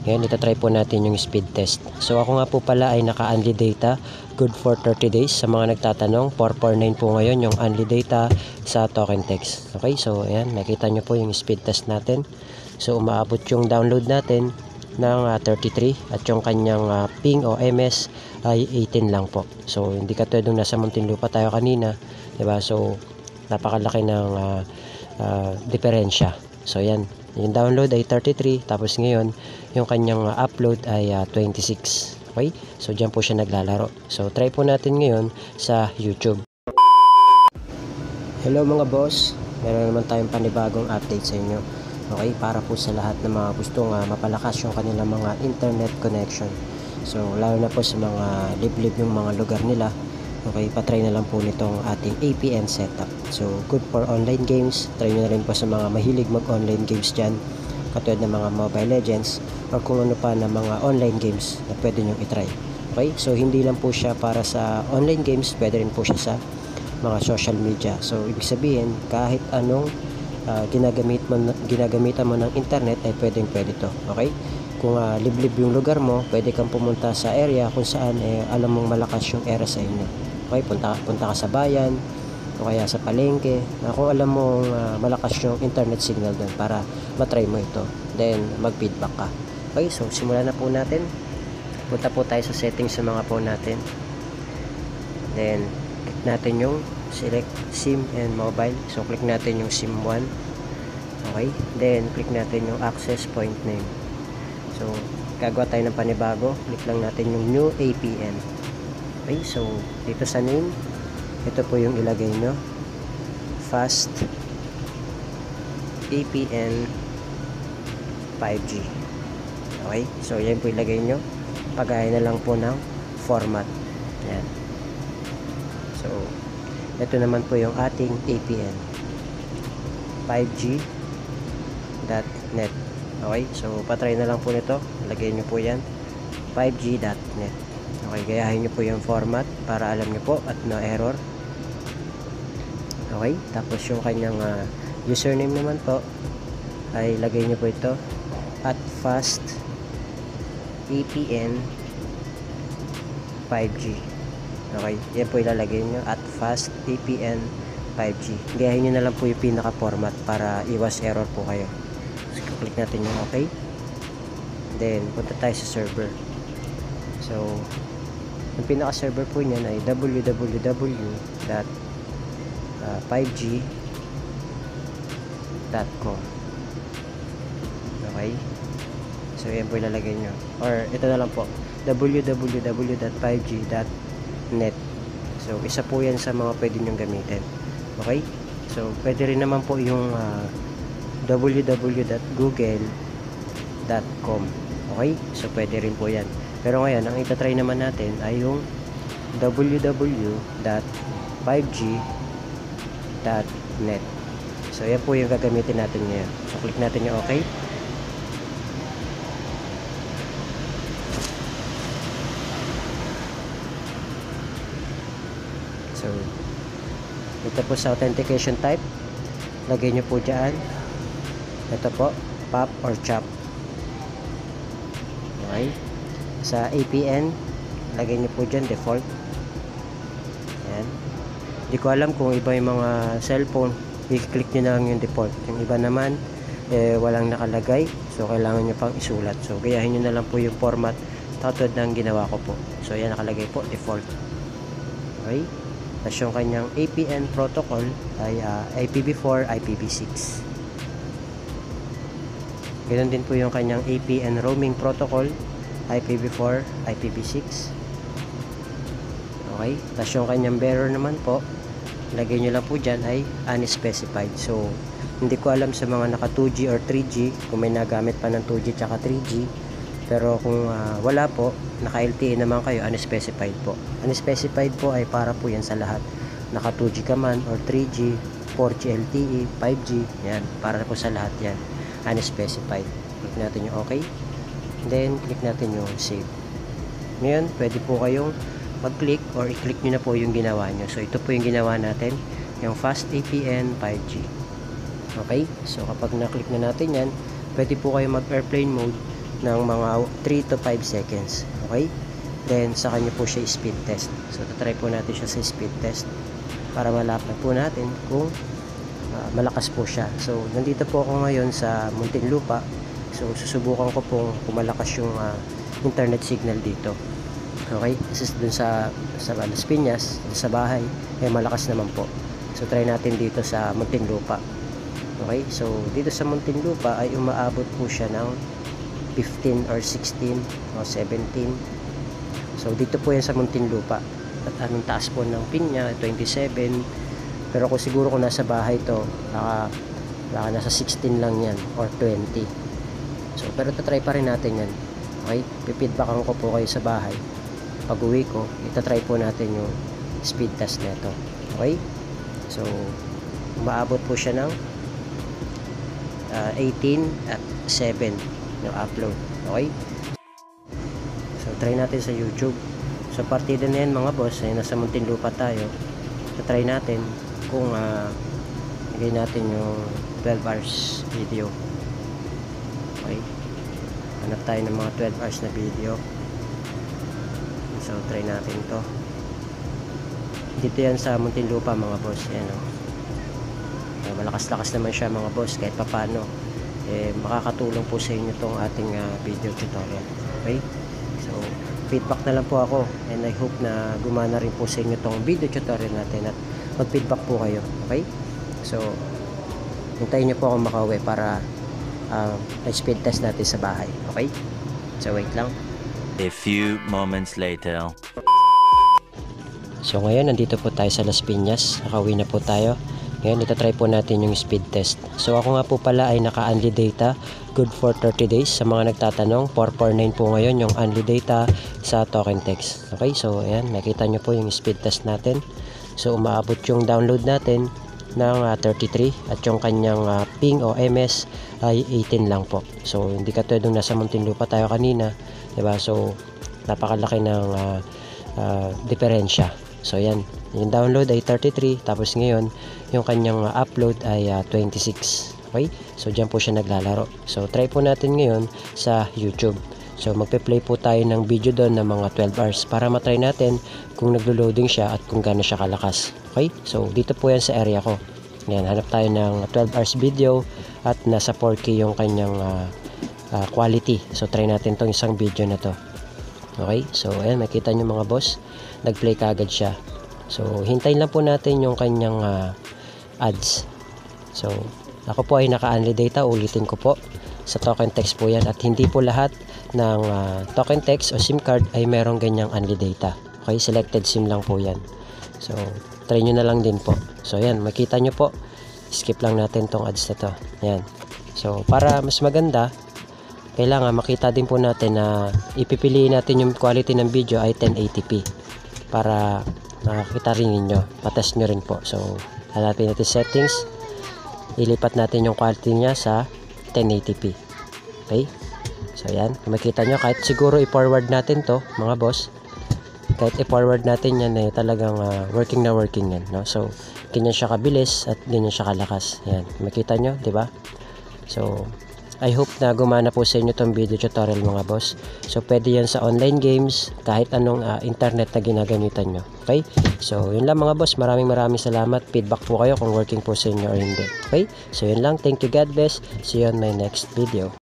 Ngayon, itatry po natin yung speed test. So, ako nga po pala ay naka-unli data. Good for 30 days. Sa mga nagtatanong, 449 po ngayon yung unli data sa token text. Okay, so ayan, nakita nyo po yung speed test natin. So, umaabot yung download natin ng 33 at yung kanyang ping o MS ay 18 lang po. So, hindi katulad nung nasa Muntinlupa tayo kanina. Diba? So, napakalaki ng diferensya. So, yan. Yung download ay 33, tapos ngayon, yung kanyang upload ay 26. Okay? So, dyan po siya naglalaro. So, try po natin ngayon sa YouTube. Hello mga boss. Meron naman tayong panibagong update sa inyo. Okay? Para po sa lahat ng mga gustong mapalakas yung kanilang mga internet connection. So, lalo na po sa mga liblib yung mga lugar nila. Okay, patry na lang po nitong ating APN setup. So, good for online games. Try nyo na rin po sa mga mahilig mag-online games dyan. Katulad ng mga Mobile Legends or kung ano pa na mga online games na pwede nyo itry. Okay, so hindi lang po siya para sa online games, pwede rin po siya sa mga social media. So, ibig sabihin, kahit anong ginagamitan mo ng internet ay pwede to. Okay? Kung liblib yung lugar mo, pwede kang pumunta sa area kung saan alam mong malakas yung area sa inyo. Okay, punta ka sa bayan o kaya sa palengke kung alam mong malakas yung internet signal doon para matry mo ito. Then, mag-feedback ka. Okay, so simulan na po natin. Punta po tayo sa settings sa mga phone natin. Then, click natin yung select SIM and mobile. So, click natin yung SIM 1. Okay, then click natin yung access point name. So, gagawa tayo ng panibago. Click lang natin yung new APN. Okay, so dito sa name, ito po yung ilagay nyo. Fast APN 5G. Okay, so yan po ilagay nyo. Pagaya na lang po ng format. Yan. So, ito naman po yung ating APN 5G.net. Okay, so patry na lang po nito. Lagay nyo po yan 5G.net. Okay, gayahin nyo po yung format para alam nyo po at no error. Okay, tapos yung kanyang username naman po ay lagay nyo po ito at fast APN 5G. Okay, yan po ilalagay nyo at fast APN 5G. Gayahin nyo na lang po yung pinaka format para iwas error po kayo. So, click natin yung okay. Then, punta tayo sa server. So, yung pinaka-server po niyan ay www.5g.com. Okay? So, yan po ilalagay nyo. Or, ito na lang po. www.5g.net. So, isa po yan sa mga pwede nyong gamitin. Okay? So, pwede rin naman po yung www.google.com. Okay? So, pwede rin po yan. Pero ngayon, ang itatry naman natin ay yung www.5g.net. So, yan po yung gagamitin natin ngayon. So, click natin yung OK. So, ito po sa authentication type. Lagay nyo po dyan. Ito po, POP or CHOP. Okay. Sa APN, lagay nyo po dyan default. Ayan. Hindi ko alam kung iba yung mga cellphone, i-click nyo na lang yung default. Yung iba naman, walang nakalagay. So, kailangan nyo pang isulat. So, gayahin nyo na lang po yung format tatod ng ginawa ko po. So, ayan nakalagay po, default. Okay. Tapos yung kanyang APN protocol ay IPv4, IPv6. Ganun din po yung kanyang APN roaming protocol, IPv4, IPv6. Okay, tapos yung kanyang bearer naman po, lagay nyo lang po dyan ay unspecified. So, hindi ko alam sa mga naka 2G or 3G kung may nagamit pa ng 2G tsaka 3G. Pero kung wala po, naka LTE naman kayo, unspecified po. Unspecified po ay para po yan sa lahat. Naka 2G ka man or 3G, 4G LTE, 5G, yan, para po sa lahat yan. Unspecified. Click natin yung OK. Then, click natin yung save. Ngayon, pwede po kayong mag-click or i-click nyo na po yung ginawa nyo. So, ito po yung ginawa natin, yung Fast APN 5G. Okay? So, kapag na-click na natin yan, pwede po kayo mag-airplane mode ng mga 3 to 5 seconds. Okay? Then sa kanya po siya speed test. So tatry po natin siya sa speed test para malaman po natin kung malakas po siya. So nandito po ako ngayon sa Muntinlupa. So susubukan ko pong kung malakas yung internet signal dito. Okay? Kasi dun sa Las Piñas, sa bahay, malakas naman po. So try natin dito sa Muntinlupa. Okay? So dito sa Muntinlupa ay umaabot po siya ng 15 or 16 o 17. So dito po yan sa Muntinlupa. At anong taas po ng pin niya, 27. Pero kung siguro kung nasa bahay to, baka nasa 16 lang yan or 20. So pero tatry pa rin natin yan. Okay? Pipidbackan ko po kayo sa bahay. Pag uwi ko, itatry po natin yung speed test nito. Okay? So umaabot po siya ng 18 at 7 yung upload. Okay? So try natin sa YouTube. So partida na yan mga boss, nasa Muntinlupa tayo. So try natin kung lagay natin yung 12 hours video. Okay? Hanap tayo ng mga 12 hours na video. So try natin to. Dito yan sa Muntinlupa mga boss. Yan, malakas-lakas naman siya mga boss kahit papano. Makakatulong po sa inyo tong ating video tutorial. Okay? So feedback na lang po ako, and I hope na gumana rin po sa inyo tong video tutorial natin at mag-feedback po kayo. Okay? So hintayin nyo po ako makauwi para speed test natin sa bahay. Okay? So wait lang. A few moments later. So ngayon nandito po tayo sa Las Piñas. Nakauwi na po tayo. Ngayon itatry po natin yung speed test. So ako nga po pala ay naka-unli data, good for 30 days. Sa mga nagtatanong, 449 po ngayon yung unli data sa token text. Okay, so ayan, nakita nyo po yung speed test natin. So umaabot yung download natin ng 33 at yung kanyang ping o MS ay 18 lang po. So hindi katulad nung nasa Muntinlupa tayo kanina, diba? So napakalaki ng diferensya. So yan, yung download ay 33, tapos ngayon yung kanyang upload ay 26. Okay? So diyan po siya naglalaro. So try po natin ngayon sa YouTube. So magpe-play po tayo ng video doon ng mga 12 hours para matry natin kung naglo-loading siya at kung gaano siya kalakas. Okay? So dito po yan sa area ko. Yan, hanap tayo ng 12 hours video at nasa 4K yung kanyang quality. So try natin tong isang video na to. Okay? So ayan, makita nyo mga boss, nag-play kaagad siya. So hintayin lang po natin yung kanyang ads. So ako po ay naka-unli data, ulitin ko po. Sa token text po yan, at hindi po lahat ng token text o SIM card ay merong ganyang unli data. Okay, selected SIM lang po yan. So try nyo na lang din po. So ayan, makita nyo po, skip lang natin tong ads na to. Ayan. So para mas maganda, kailangan makita din po natin na ipipiliin natin yung quality ng video ay 1080p para makakita rin ninyo, patest nyo rin po. So hanapin natin settings, ilipat natin yung quality niya sa 1080p. Okay? So yan, makita nyo, kahit siguro i-forward natin to mga boss, kahit i-forward natin yan talagang working na working yan, no? So ganyan siya kabilis at ganyan siya kalakas. Yan, makita nyo, di ba? So I hope na gumana po sa inyo tong video tutorial mga boss. So pwede yan sa online games, kahit anong internet na ginagamitan nyo. Okay? So yun lang mga boss, maraming salamat. Feedback po kayo kung working po sa inyo or hindi. Okay? So yun lang, thank you, God bless. See you on my next video.